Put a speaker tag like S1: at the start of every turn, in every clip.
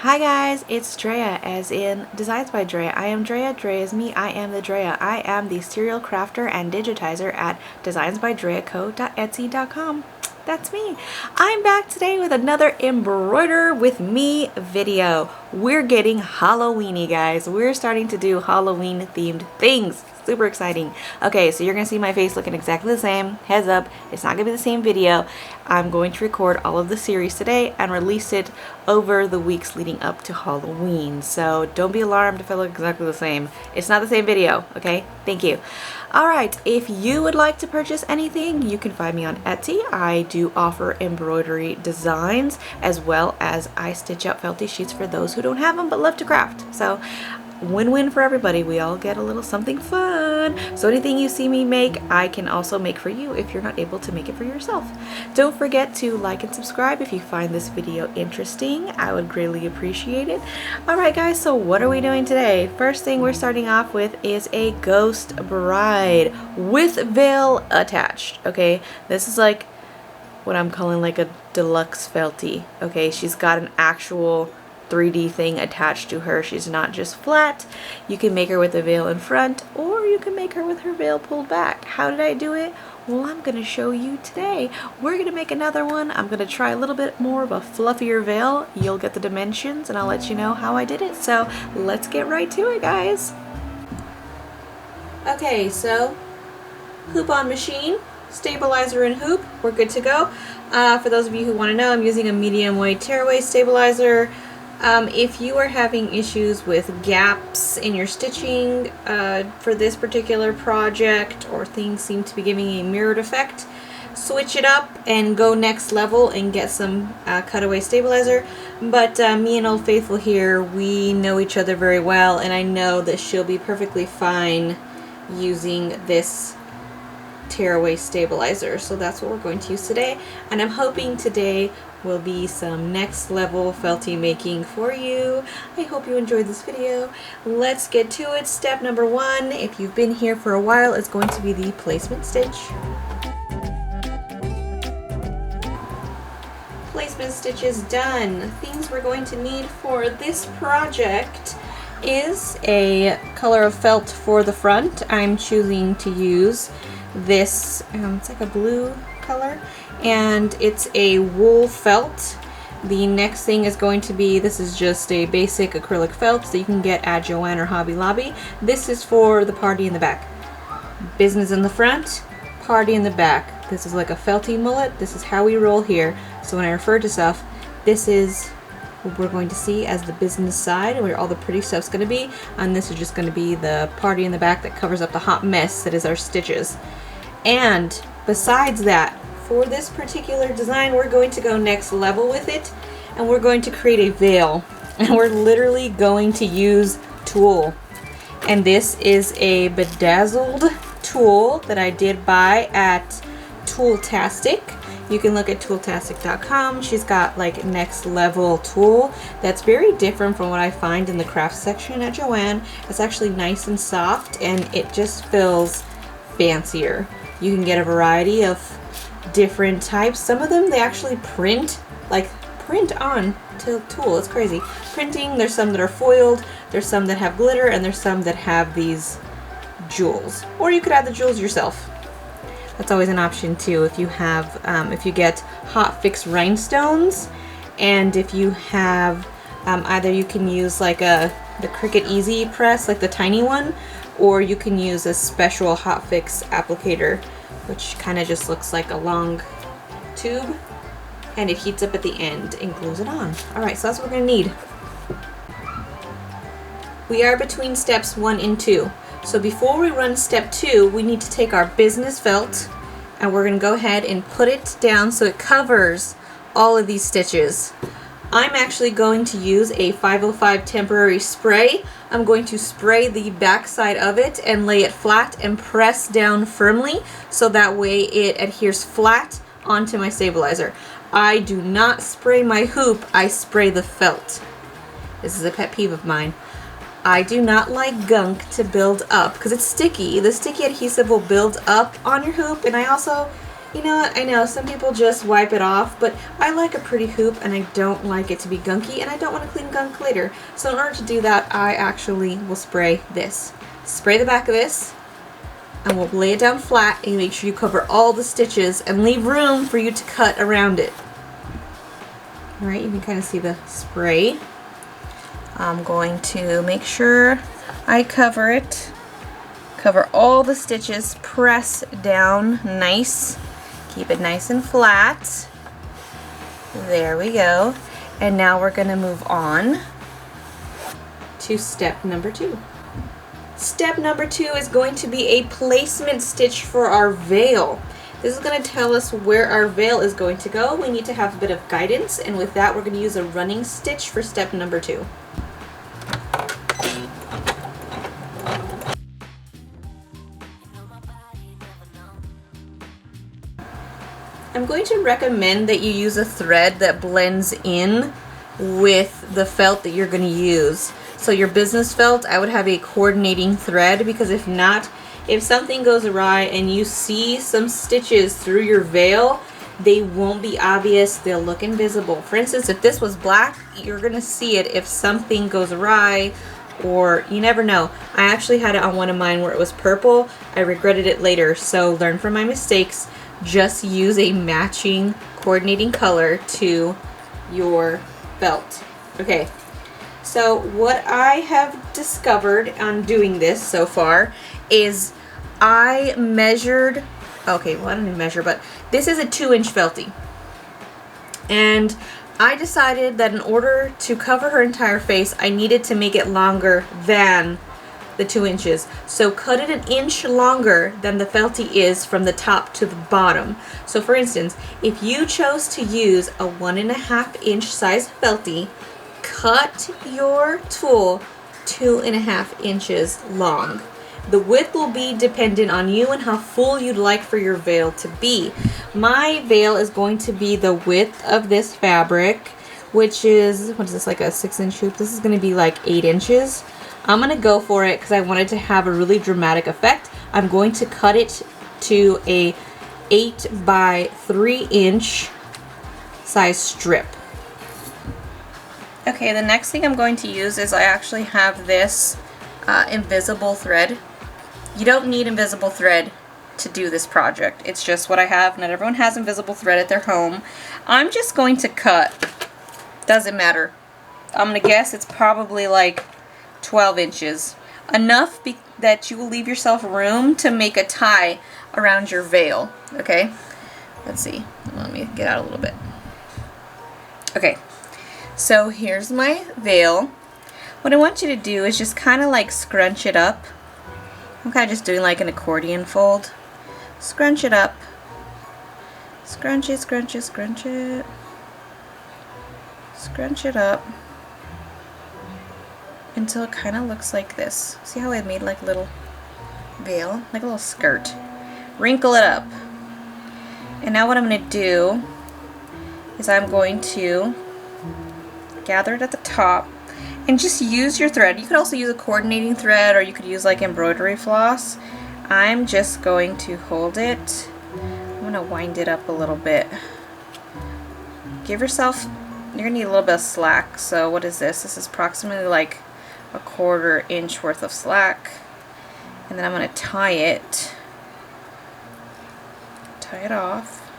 S1: Hi guys, it's Drea, as in Designs by Drea. I am Drea, Drea is me, I am the Drea. I am the serial crafter and digitizer at designsbydreaco.etsy.com. That's me. I'm back today with another Embroider with Me video. We're getting Halloweeny, guys. We're starting to do Halloween themed things. Super exciting. Okay, so you're gonna see my face looking exactly the same. Heads up, it's not gonna be the same video. I'm going to record all of the series today and release it over the weeks leading up to Halloween. So don't be alarmed if I look exactly the same. It's not the same video, okay? Thank you. Alright, if you would like to purchase anything, you can find me on Etsy. I do offer embroidery designs, as well as I stitch out Feltie sheets for those who don't have them but love to craft. So win-win for everybody. We all get a little something fun. So anything you see me make, I can also make for you if you're not able to make it for yourself. Don't forget to like and subscribe if you find this video interesting. I would greatly appreciate it. Alright guys, so what are we doing today? First thing we're starting off with is a ghost bride with veil attached. Okay, this is like what I'm calling like a deluxe Feltie. Okay, she's got an actual 3D thing attached to her. She's not just flat. You can make her with a veil in front, or you can make her with her veil pulled back. How did I do it? Well, I'm going to show you today. We're going to make another one. I'm going to try a little bit more of a fluffier veil. You'll get the dimensions and I'll let you know how I did it. So let's get right to it, guys. Okay, so hoop on machine, stabilizer and hoop. We're good to go. For those of you who want to know, I'm using a medium weight tearaway stabilizer. If you are having issues with gaps in your stitching for this particular project, or things seem to be giving a mirrored effect, switch it up and go next level and get some cutaway stabilizer. But me and Old Faithful here, we know each other very well, and I know that she'll be perfectly fine using this tearaway stabilizer. So that's what we're going to use today, and I'm hoping today will be some next level Feltie making for you. I hope you enjoyed this video. Let's get to it. Step number one, if you've been here for a while, is going to be the placement stitch. Placement stitch is done. Things we're going to need for this project is a color of felt for the front. I'm choosing to use this, it's like a blue color, and it's a wool felt. The next thing is going to be, this is just a basic acrylic felt that you can get at Joann or Hobby Lobby. This is for the party in the back. Business in the front, party in the back. This is like a Feltie mullet. This is how we roll here. So when I refer to stuff, this is what we're going to see as the business side, where all the pretty stuff's going to be, and this is just going to be the party in the back that covers up the hot mess that is our stitches. And besides that, for this particular design, we're going to go next level with it, and we're going to create a veil, and we're literally going to use tulle. And this is a bedazzled tulle that I did buy at Tooltastic. You can look at tooltastic.com. She's got like next level tulle that's very different from what I find in the craft section at Joann. It's actually nice and soft, and it just feels fancier. You can get a variety of different types. Some of them they actually print on to tulle. It's crazy. Printing, there's some that are foiled, there's some that have glitter, and there's some that have these jewels. Or you could add the jewels yourself. That's always an option too. If you have, if you get hot fix rhinestones, and if you have, either you can use like the Cricut Easy Press, like the tiny one, or you can use a special hot fix applicator, which kind of just looks like a long tube, and it heats up at the end and glues it on. Alright, so that's what we're going to need. We are between steps 1 and 2. So before we run step 2, we need to take our business felt, and we're going to go ahead and put it down so it covers all of these stitches. I'm actually going to use a 505 temporary spray. I'm going to spray the back side of it and lay it flat and press down firmly, so that way it adheres flat onto my stabilizer. I do not spray my hoop, I spray the felt. This is a pet peeve of mine. I do not like gunk to build up because it's sticky. The sticky adhesive will build up on your hoop, and I also You know what, I know some people just wipe it off, but I like a pretty hoop and I don't like it to be gunky and I don't want to clean gunk later. So in order to do that, I actually will spray this. Spray the back of this and we'll lay it down flat and make sure you cover all the stitches and leave room for you to cut around it. Alright, you can kind of see the spray. I'm going to make sure I cover it. Cover all the stitches, press down nice. Keep it nice and flat. There we go. And now we're going to move on to step number 2. Step number 2 is going to be a placement stitch for our veil. This is going to tell us where our veil is going to go. We need to have a bit of guidance, and with that we're going to use a running stitch for step number 2. I'm going to recommend that you use a thread that blends in with the felt that you're going to use. So your business felt, I would have a coordinating thread, because if not, if something goes awry and you see some stitches through your veil, they won't be obvious, they'll look invisible. For instance, if this was black, you're going to see it if something goes awry, or you never know. I actually had it on one of mine where it was purple. I regretted it later, so learn from my mistakes. Just use a matching coordinating color to your belt. Okay, so what I have discovered on doing this so far is I measured, okay, well I didn't measure, but this is a 2-inch Feltie. And I decided that in order to cover her entire face, I needed to make it longer than the 2 inches. So cut it 1 inch longer than the Feltie is from the top to the bottom. So for instance, if you chose to use a 1.5 inch size Feltie, cut your tool 2.5 inches long. The width will be dependent on you and how full you'd like for your veil to be. My veil is going to be the width of this fabric, which is, what is this, like a 6-inch hoop? This is going to be like 8 inches. I'm going to go for it because I wanted to have a really dramatic effect. I'm going to cut it to a 8 by 3 inch size strip. Okay, the next thing I'm going to use is I actually have this invisible thread. You don't need invisible thread to do this project. It's just what I have. Not everyone has invisible thread at their home. I'm just going to cut. Doesn't matter. I'm going to guess it's probably like 12 inches. Enough that you will leave yourself room to make a tie around your veil. Okay? Let's see. Let me get out a little bit. Okay. So here's my veil. What I want you to do is just kind of like scrunch it up. I'm kind of just doing like an accordion fold. Scrunch it up. Scrunch it, scrunch it, scrunch it. Scrunch it up until it kind of looks like this. See how I made like a little veil? Like a little skirt. Wrinkle it up. And now what I'm going to do is I'm going to gather it at the top and just use your thread. You could also use a coordinating thread, or you could use like embroidery floss. I'm just going to hold it. I'm going to wind it up a little bit. Give yourself, you're going to need a little bit of slack. So what is this? This is approximately like 1/4 inch worth of slack. And then I'm going to tie it. Tie it off.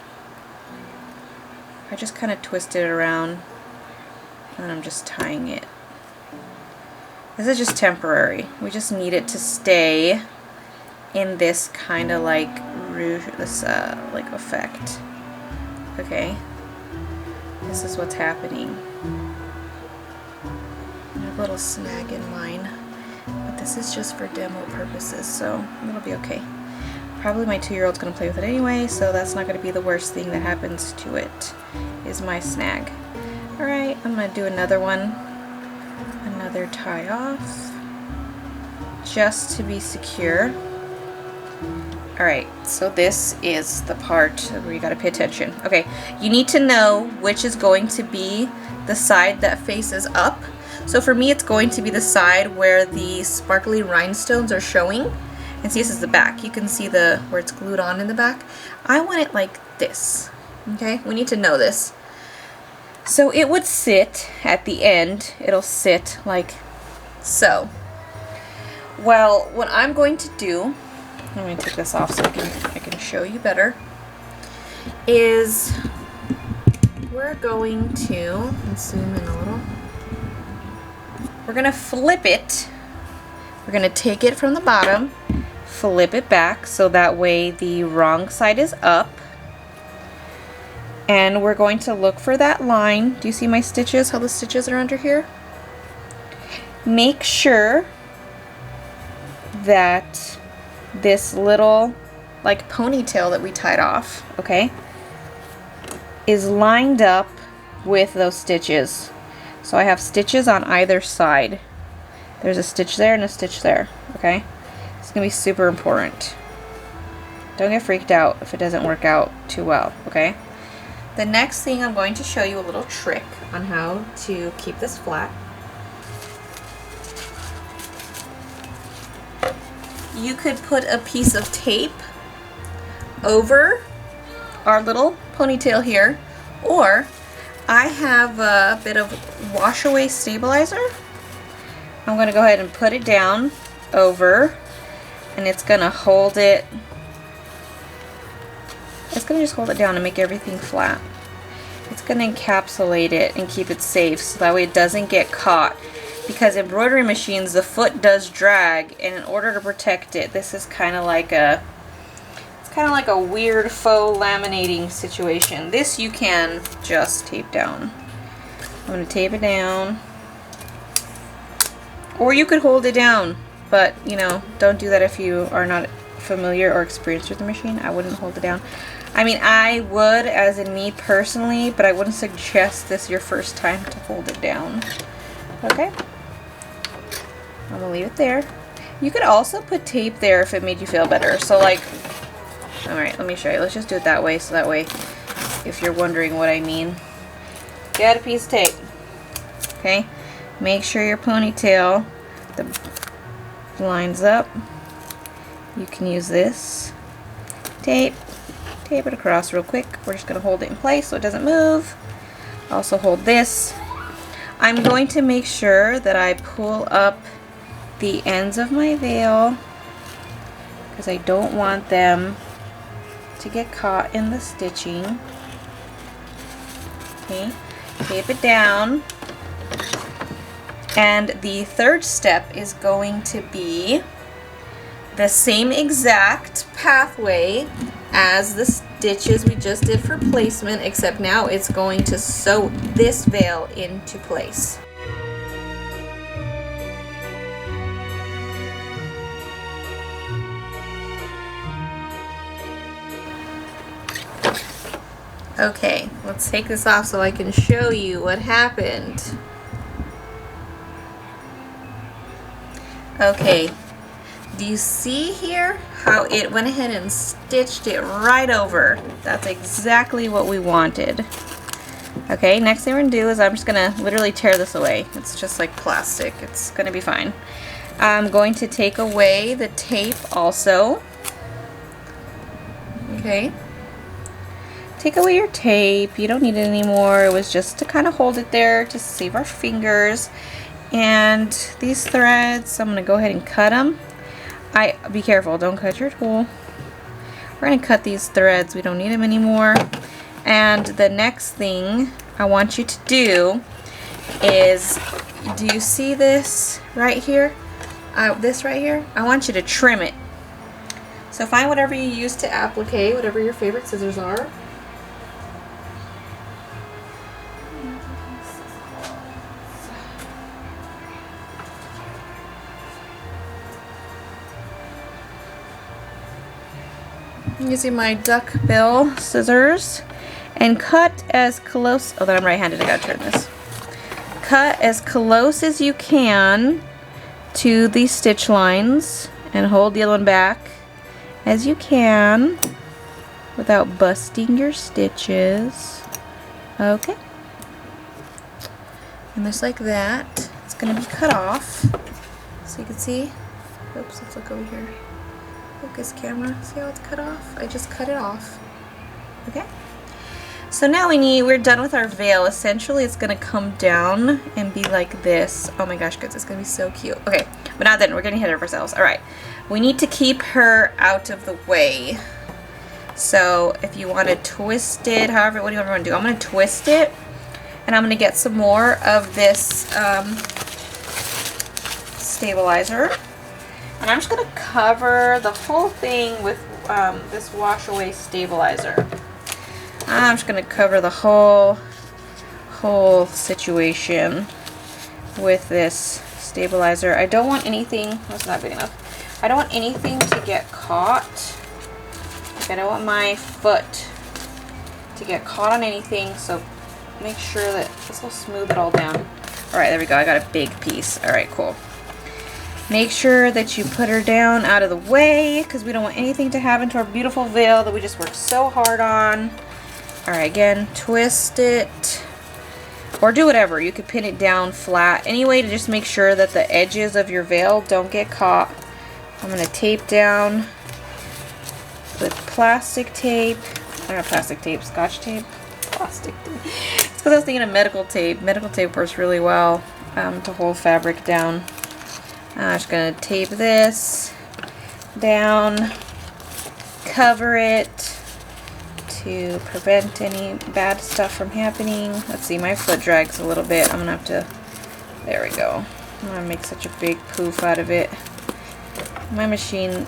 S1: I just kind of twist it around. And I'm just tying it. This is just temporary. We just need it to stay in this kind of like rouge, this like effect. Okay, this is what's happening. I have a little snag in mine, but this is just for demo purposes, so it'll be okay. Probably my 2-year-old's gonna play with it anyway, so that's not gonna be the worst thing that happens to it, is my snag. Alright, I'm going to do another one, another tie off, just to be secure. Alright, so this is the part where you got to pay attention. Okay, you need to know which is going to be the side that faces up. So for me it's going to be the side where the sparkly rhinestones are showing, And see, this is the back. You can see the where it's glued on in the back. I want it like this. Okay, we need to know this. So it would sit at the end. It'll sit like so. Well, what I'm going to do, let me take this off so I can show you better, is we're going to, let's zoom in a little. We're going to flip it. We're going to take it from the bottom, flip it back so that way the wrong side is up. And we're going to look for that line. Do you see my stitches, how the stitches are under here? Make sure that this little like ponytail that we tied off, okay, is lined up with those stitches. So I have stitches on either side. There's a stitch there and a stitch there, okay? It's gonna be super important. Don't get freaked out if it doesn't work out too well, okay? The next thing, I'm going to show you a little trick on how to keep this flat. You could put a piece of tape over our little ponytail here, or I have a bit of wash away stabilizer. I'm going to go ahead and put it down over, and it's going to hold it. It's going to just hold it down and make everything flat. It's going to encapsulate it and keep it safe so that way it doesn't get caught. Because embroidery machines, the foot does drag, and in order to protect it, this is kind of like a, it's kind of like a weird faux laminating situation. This you can just tape down. I'm going to tape it down. Or you could hold it down, but you know, don't do that if you are not familiar or experienced with the machine. I wouldn't hold it down. I mean, I would, as in me personally, but I wouldn't suggest this your first time to hold it down. Okay? I'm gonna leave it there. You could also put tape there if it made you feel better. So like, alright, let me show you. Let's just do it that way, so that way, if you're wondering what I mean. Get a piece of tape. Okay? Make sure your ponytail lines up. You can use this tape. Tape it across real quick. We're just going to hold it in place so it doesn't move. Also hold this. I'm going to make sure that I pull up the ends of my veil because I don't want them to get caught in the stitching. Okay, tape it down. And the third step is going to be the same exact pathway as the stitches we just did for placement, except now it's going to sew this veil into place. Okay, let's take this off so I can show you what happened. Okay, do you see here how it went ahead and stitched it right over? That's exactly what we wanted. Okay, next thing we're gonna do is I'm just gonna literally tear this away. It's just like plastic. It's gonna be fine. I'm going to take away the tape also. Okay. Take away your tape. You don't need it anymore. It was just to kind of hold it there to save our fingers. And these threads, I'm going to go ahead and cut them. Be careful, don't cut your tool. We're going to cut these threads. We don't need them anymore. And the next thing I want you to do is, do you see this right here? This right here? I want you to trim it. So find whatever you use to applique, whatever your favorite scissors are. Using my duck bill scissors and cut as close, oh, then I'm right-handed, I gotta turn this. Cut as close as you can to these stitch lines and hold the other one back as you can without busting your stitches. Okay. And just like that, it's gonna be cut off. So you can see, oops, let's look over here. Focus camera. See how it's cut off? I just cut it off. Okay. So now we're done with our veil. Essentially, it's gonna come down and be like this. Oh my gosh, guys, it's gonna be so cute. Okay, but not then. We're getting ahead of ourselves. All right. We need to keep her out of the way. So if you want to twist it, however, what do you want to do? I'm going to twist it, and I'm going to get some more of this stabilizer. And I'm just going to cover the whole thing with this wash away stabilizer. I'm just going to cover the whole situation with this stabilizer. I don't want anything, that's not big enough. I don't want anything to get caught. Like, I don't want my foot to get caught on anything, so make sure that this will smooth it all down. Alright, there we go. I got a big piece. Alright, cool. Make sure that you put her down out of the way, because we don't want anything to happen to our beautiful veil that we just worked so hard on. Alright, again, twist it. Or do whatever. You could pin it down flat. Any way to just make sure that the edges of your veil don't get caught. I'm going to tape down with plastic tape. Not plastic tape, Scotch tape. Plastic tape. It's because I was thinking of medical tape. Medical tape works really well to hold fabric down. I'm just going to tape this down, cover it to prevent any bad stuff from happening. Let's see, my foot drags a little bit. I'm going to have to, there we go. I'm going to make such a big poof out of it. My machine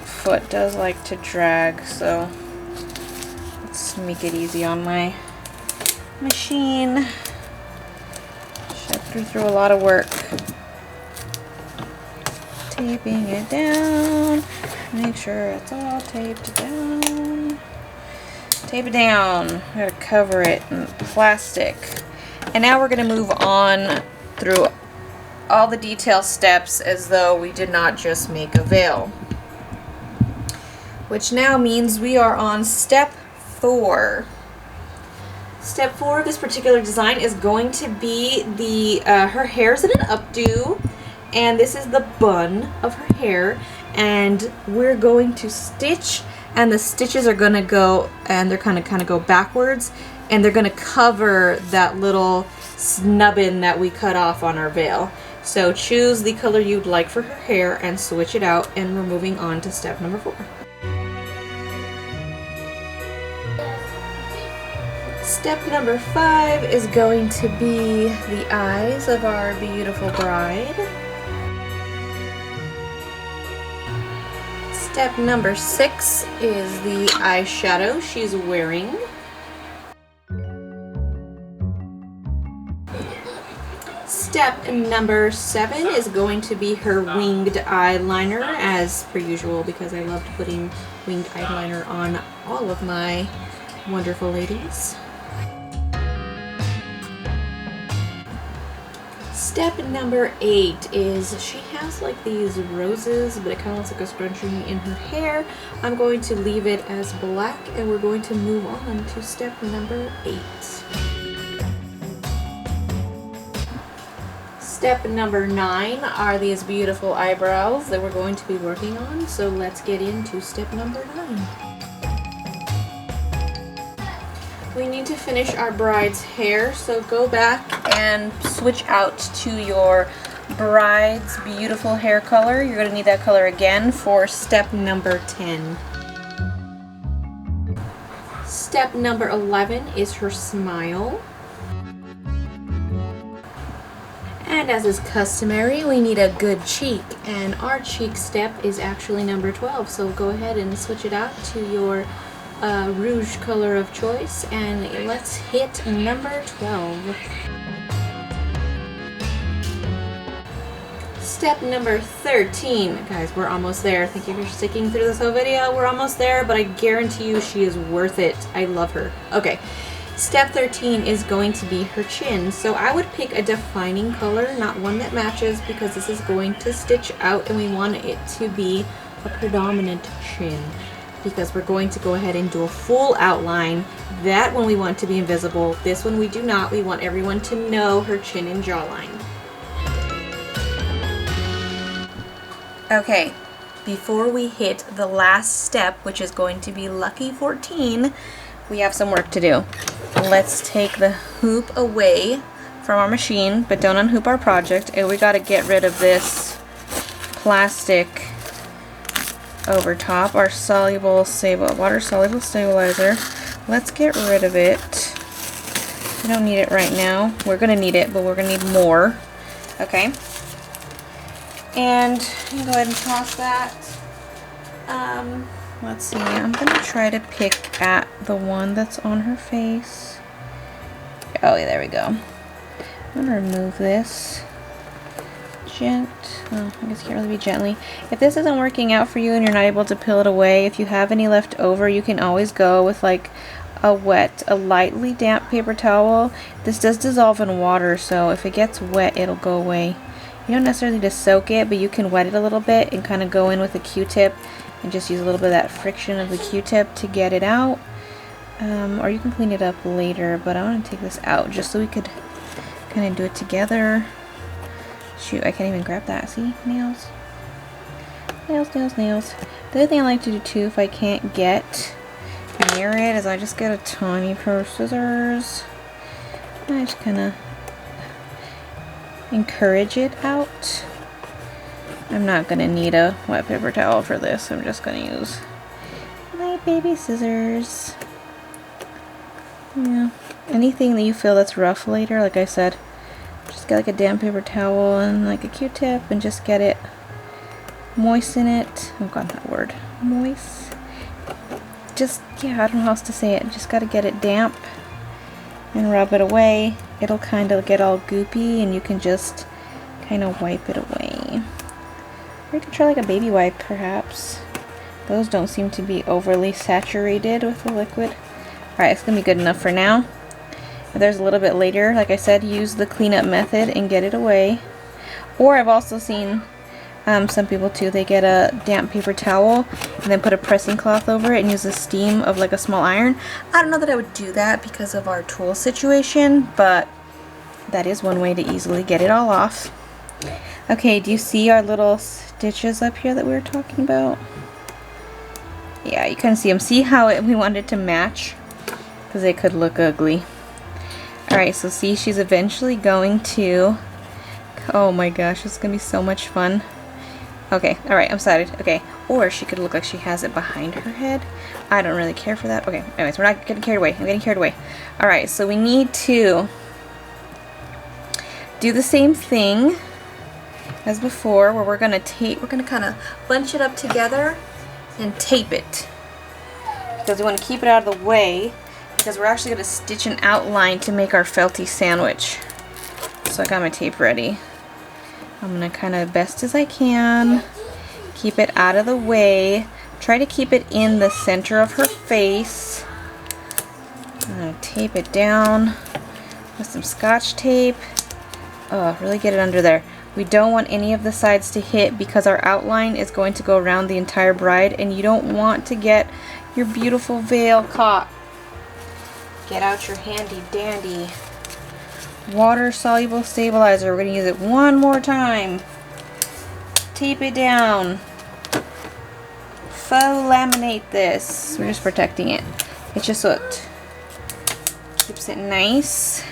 S1: foot does like to drag, so let's make it easy on my machine. Shepherd through a lot of work. Taping it down. Make sure it's all taped down. Tape it down. I gotta cover it in plastic. And now we're gonna move on through all the detail steps as though we did not just make a veil. Which now means we are on step 4. Step 4 of this particular design is going to be the her hair's in an updo, and this is the bun of her hair, and we're going to stitch, and the stitches are gonna go, and they're kind of go backwards, and they're gonna cover that little snubbin that we cut off on our veil. So choose the color you'd like for her hair and switch it out, and we're moving on to step number 4. Step number 5 is going to be the eyes of our beautiful bride. Step number 6 is the eyeshadow she's wearing. Step number 7 is going to be her winged eyeliner, as per usual, because I loved putting winged eyeliner on all of my wonderful ladies. Step number 8 is she has like these roses, but it kind of looks like a scrunchie in her hair. I'm going to leave it as black, and we're going to move on to step number 8. Step number 9 are these beautiful eyebrows that we're going to be working on, so let's get into step number 9. We need to finish our bride's hair, so go back and switch out to your bride's beautiful hair color. You're going to need that color again for step number 10. Step number 11 is her smile. And as is customary, we need a good cheek, and our cheek step is actually number 12, so go ahead and switch it out to your rouge color of choice, and let's hit number 12. Step number 13. Guys, we're almost there. Thank you for sticking through this whole video. We're almost there, but I guarantee you she is worth it. I love her. Okay. Step 13 is going to be her chin. So I would pick a defining color, not one that matches, because this is going to stitch out and we want it to be a predominant chin, because we're going to go ahead and do a full outline. That one we want to be invisible. This one we do not. We want everyone to know her chin and jawline. Okay, before we hit the last step, which is going to be lucky 14, we have some work to do. Let's take the hoop away from our machine, but don't unhoop our project, and we got to get rid of this plastic over top, our water soluble stabilizer. Let's get rid of it. We don't need it right now. We're gonna need it, but we're gonna need more. Okay. And I'm gonna go ahead and toss that. Let's see. I'm gonna try to pick at the one that's on her face. Oh yeah, there we go. I'm gonna remove this. Oh, I guess you can't really be gently. If this isn't working out for you and you're not able to peel it away, if you have any left over, you can always go with like a lightly damp paper towel. This does dissolve in water, so if it gets wet, it'll go away. You don't necessarily need to soak it, but you can wet it a little bit and kind of go in with a Q-tip and just use a little bit of that friction of the Q-tip to get it out. Or you can clean it up later, but I want to take this out just so we could kind of do it together. Shoot, I can't even grab that. See? Nails. Nails, nails, nails. The other thing I like to do too, if I can't get near it, is I just get a tiny pair of scissors. I just kind of encourage it out. I'm not going to need a wet paper towel for this. I'm just going to use my baby scissors. Yeah. Anything that you feel that's rough later, like I said, just get like a damp paper towel and like a Q-tip and just get it, moisten it. Oh god, that word. Moist. Just, yeah, I don't know how else to say it. Just gotta get it damp and rub it away. It'll kind of get all goopy and you can just kind of wipe it away. Or you can try like a baby wipe perhaps. Those don't seem to be overly saturated with the liquid. Alright, it's gonna be good enough for now. If there's a little bit later, like I said, use the cleanup method and get it away. Or I've also seen some people too, they get a damp paper towel and then put a pressing cloth over it and use the steam of like a small iron. I don't know that I would do that because of our tool situation, but that is one way to easily get it all off. Okay, do you see our little stitches up here that we were talking about? Yeah, you kind of see them. See how we wanted to match? Because they could look ugly. Alright, so see, she's eventually going to... Oh my gosh, it's going to be so much fun. Okay, alright, I'm excited. Okay, or she could look like she has it behind her head. I don't really care for that. Okay, anyways, we're not getting carried away. I'm getting carried away. Alright, so we need to do the same thing as before, where we're going to kind of bunch it up together and tape it. Because we want to keep it out of the way. Because we're actually going to stitch an outline to make our Feltie sandwich. So I got my tape ready. I'm going to kind of, best as I can, keep it out of the way. Try to keep it in the center of her face. I'm going to tape it down with some Scotch tape. Oh, really get it under there. We don't want any of the sides to hit because our outline is going to go around the entire bride and you don't want to get your beautiful veil caught. Get out your handy dandy water soluble stabilizer. We're going to use it one more time. Tape it down. Faux laminate this. We're just protecting it. It's just so it keeps it nice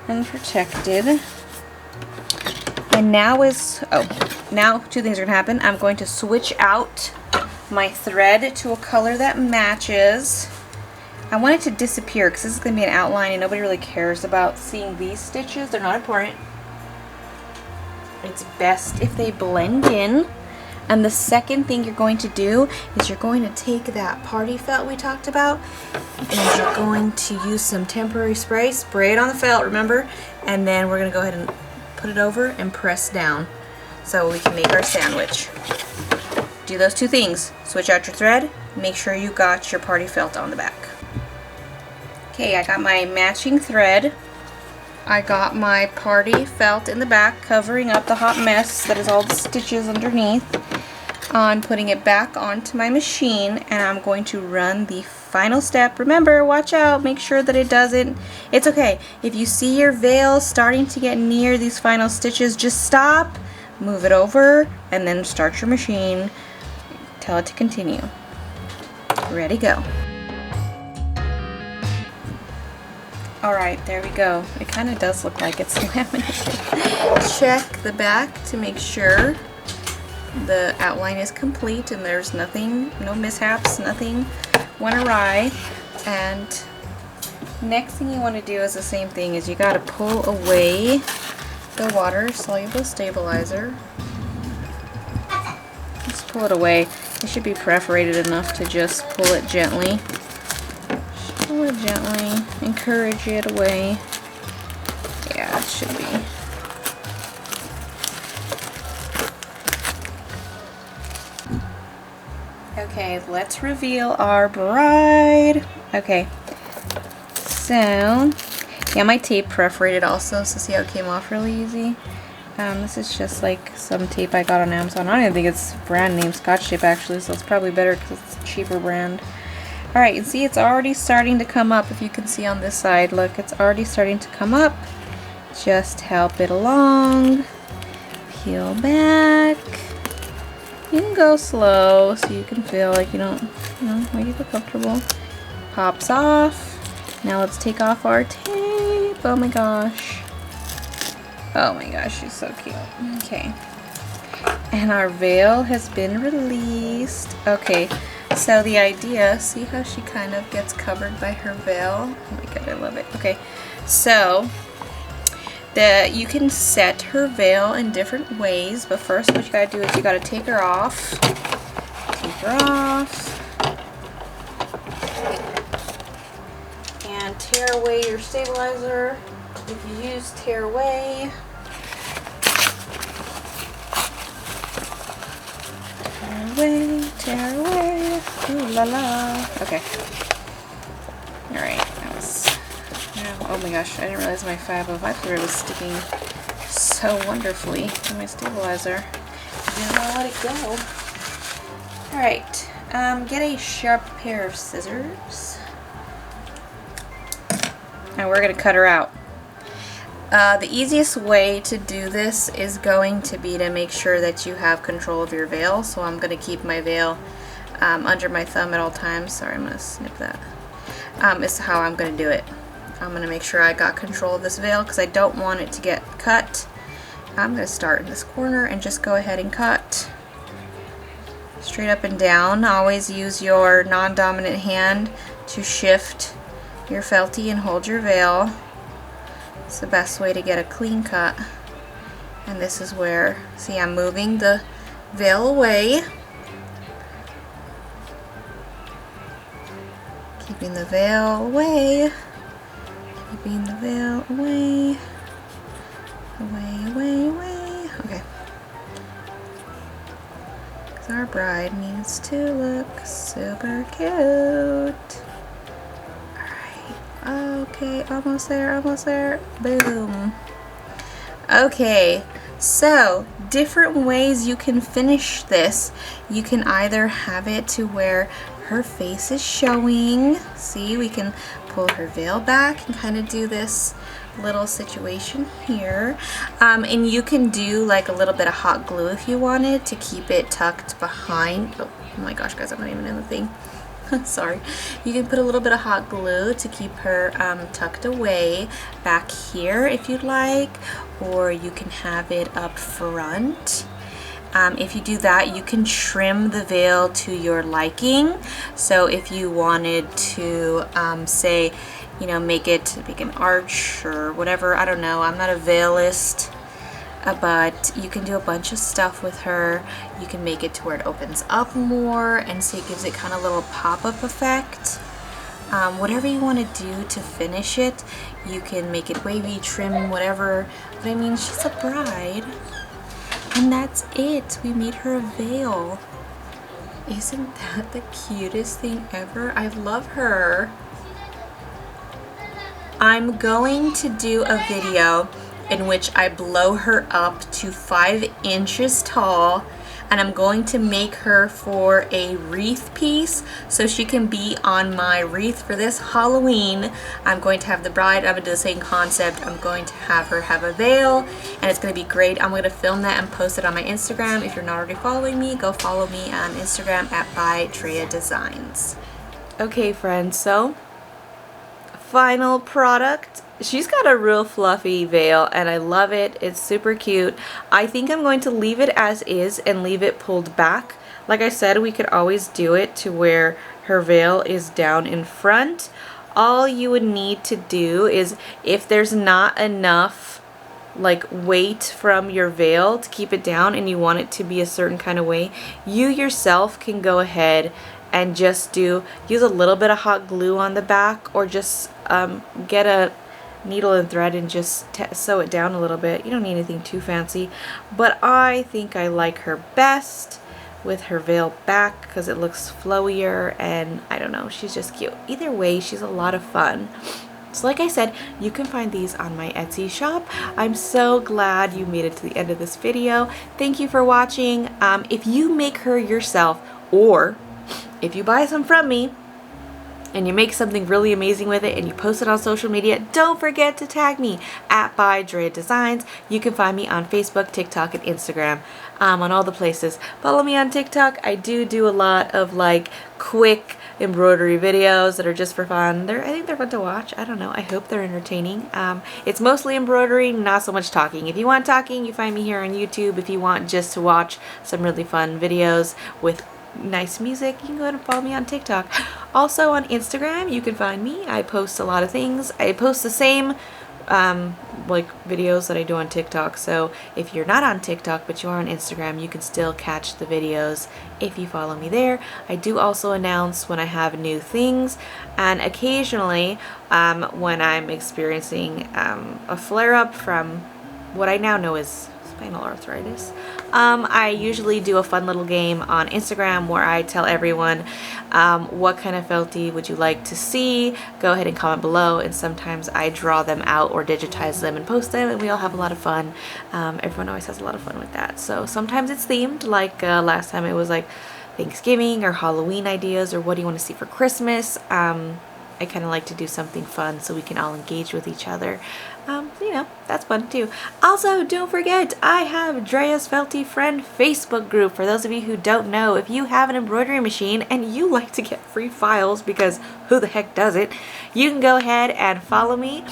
S1: and protected. And now now two things are going to happen. I'm going to switch out my thread to a color that matches. I want it to disappear because this is going to be an outline and nobody really cares about seeing these stitches. They're not important. It's best if they blend in. And the second thing you're going to do is you're going to take that party felt we talked about and you're going to use some temporary spray. Spray it on the felt, remember? And then we're going to go ahead and put it over and press down so we can make our sandwich. Do those two things. Switch out your thread. Make sure you got your party felt on the back. Okay, I got my matching thread. I got my party felt in the back, covering up the hot mess that is all the stitches underneath. I'm putting it back onto my machine and I'm going to run the final step. Remember, watch out, make sure that it doesn't, it's okay. If you see your veil starting to get near these final stitches, just stop, move it over, and then start your machine. Tell it to continue. Ready, go. Alright, there we go. It kind of does look like it's laminated. Check the back to make sure the outline is complete and there's nothing, no mishaps, nothing went awry. And next thing you want to do is the same thing, is you got to pull away the water soluble stabilizer. Just pull it away. It should be perforated enough to just pull it gently. Just pull it gently. Encourage it away. Yeah, it should be. Okay, let's reveal our bride. Okay, so yeah, my tape perforated also, so see how it came off really easy. This is just like some tape I got on Amazon. I don't even think it's brand name Scotch tape actually, so it's probably better because it's a cheaper brand. Alright, you see it's already starting to come up. If you can see on this side, look, it's already starting to come up. Just help it along. Peel back. You can go slow so you can feel like you don't, make you feel comfortable. Pops off. Now let's take off our tape. Oh my gosh. Oh my gosh, she's so cute. Okay. And our veil has been released. Okay, so the idea, see how she kind of gets covered by her veil? Oh my god, I love it. Okay, so you can set her veil in different ways, but first what you gotta do is you gotta take her off. Take her off. And tear away your stabilizer. If you use tear away. Tear away. Ooh la la. Okay. Alright, that was. Oh my gosh, I didn't realize my 505 thread was sticking so wonderfully to my stabilizer. I didn't want to let it go. Alright, get a sharp pair of scissors. And we're going to cut her out. The easiest way to do this is going to be to make sure that you have control of your veil. So I'm going to keep my veil under my thumb at all times. Sorry, I'm going to snip that. Is how I'm going to do it. I'm going to make sure I got control of this veil because I don't want it to get cut. I'm going to start in this corner and just go ahead and cut. Straight up and down. Always use your non-dominant hand to shift your Feltie and hold your veil. It's the best way to get a clean cut. And this is where, see, I'm moving the veil away. Keeping the veil away. Keeping the veil away. Away, away, away. Okay. Because our bride needs to look super cute. Okay, almost there, boom. Okay, so different ways you can finish this. You can either have it to where her face is showing. See, we can pull her veil back and kind of do this little situation here. And you can do like a little bit of hot glue if you wanted to keep it tucked behind. Oh my gosh, guys, I'm not even in the thing. Sorry. You can put a little bit of hot glue to keep her tucked away back here if you'd like, or you can have it up front. If you do that, you can trim the veil to your liking. So if you wanted to say, make an arch or whatever, I don't know, I'm not a veilist. But you can do a bunch of stuff with her. You can make it to where it opens up more and so it gives it kind of a little pop-up effect. Whatever you want to do to finish it, you can make it wavy, trim, whatever. But I mean, she's a bride. And that's it. We made her a veil. Isn't that the cutest thing ever? I love her. I'm going to do a video in which I blow her up to 5 inches tall. and I'm going to make her for a wreath piece so she can be on my wreath for this Halloween. I'm going to have the bride. I'm going to do the same concept. I'm going to have her have a veil, and it's going to be great. I'm going to film that and post it on my Instagram. If you're not already following me, go follow me on Instagram at @Drea. Okay friends, so final product. She's got a real fluffy veil and I love it. It's super cute. I think I'm going to leave it as is and leave it pulled back. Like I said, we could always do it to where her veil is down in front. All you would need to do is, if there's not enough like weight from your veil to keep it down and you want it to be a certain kind of way, you yourself can go ahead and just use a little bit of hot glue on the back, or just get a needle and thread and just sew it down a little bit. You don't need anything too fancy, but I think I like her best with her veil back because it looks flowier, and I don't know, she's just cute. Either way, she's a lot of fun. So like I said, you can find these on my Etsy shop. I'm so glad you made it to the end of this video. Thank you for watching. If you make her yourself, or if you buy some from me and you make something really amazing with it and you post it on social media, don't forget to tag me at @Drea. You can find me on Facebook, TikTok, and Instagram, on all the places. Follow me on TikTok. I do a lot of like quick embroidery videos that are just for fun. I think they're fun to watch. I don't know. I hope they're entertaining. It's mostly embroidery, not so much talking. If you want talking, you find me here on YouTube. If you want just to watch some really fun videos with nice music, you can go ahead and follow me on TikTok. Also on Instagram, you can find me. I post a lot of things. I post the same like videos that I do on TikTok, so if you're not on TikTok but you are on Instagram, you can still catch the videos if you follow me there. I do also announce when I have new things, and occasionally when I'm experiencing a flare-up from what I now know is spinal arthritis, I usually do a fun little game on Instagram where I tell everyone what kind of Feltie would you like to see. Go ahead and comment below, and sometimes I draw them out or digitize them and post them, and we all have a lot of fun. Everyone always has a lot of fun with that. So sometimes it's themed, like last time it was like Thanksgiving or Halloween ideas, or what do you want to see for Christmas. I kind of like to do something fun so we can all engage with each other. You know, that's fun too. Also, don't forget, I have Drea's Feltie Friend Facebook group. For those of you who don't know, if you have an embroidery machine and you like to get free files, because who the heck does it, you can go ahead and follow me.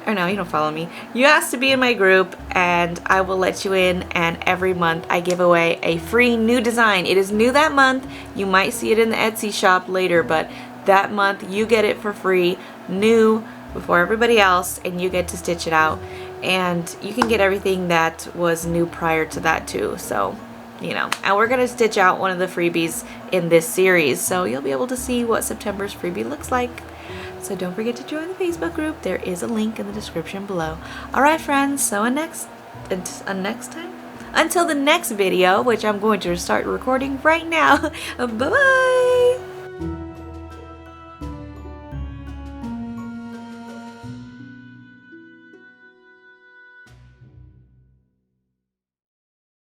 S1: Or no, you don't follow me. You ask to be in my group and I will let you in, and every month I give away a free new design. It is new that month. You might see it in the Etsy shop later, but that month you get it for free, new, before everybody else, and you get to stitch it out. And you can get everything that was new prior to that too, so you know. And we're gonna stitch out one of the freebies in this series, so you'll be able to see what September's freebie looks like. So don't forget to join the Facebook group. There is a link in the description below. Alright friends, so until the next video, which I'm going to start recording right now. Bye bye.